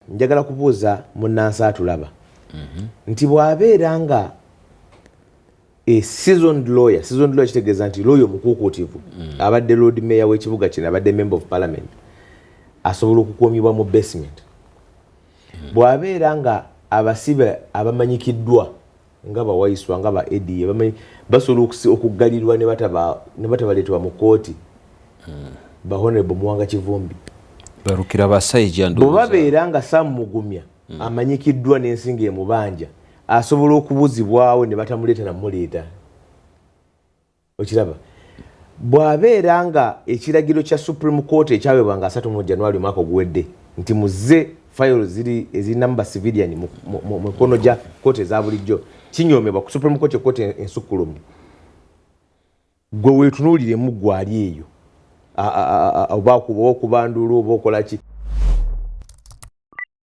njagala kubuuza munnansi atulaba nti bw'abeera nga seasoned lawyer kitegeeza nti lawyer omukuukutivu abadde road mayor w'ekibuga kino abadde member of parliament asobola okukuumibwa mu basement bw'abeera nga abasibe abamanyikiddwa nga bawaiswa nga ba ADA basobola okuggalirwa ne batabaleetebwa mu kooti ba honorable Muwanga Kivumbi barukira basayija ndo babeera nga Sam Mugumya amanyikiddwa n'ensinga emubanja asobola okubuzibwawo ne batamuleeta namuleeta okiraba bw'abeera nga ekiragiro kya Supreme Court ekyaweebwa nga 3 January omwaka oguwedde nti muze file ezirina mu civilian mu mikono gya kooti eza bulijjo kinyoomebwa ku Supreme Court kooti ensukkulumu gwe weetunuuliremu gwali eyo oba okubanduula oba okola ki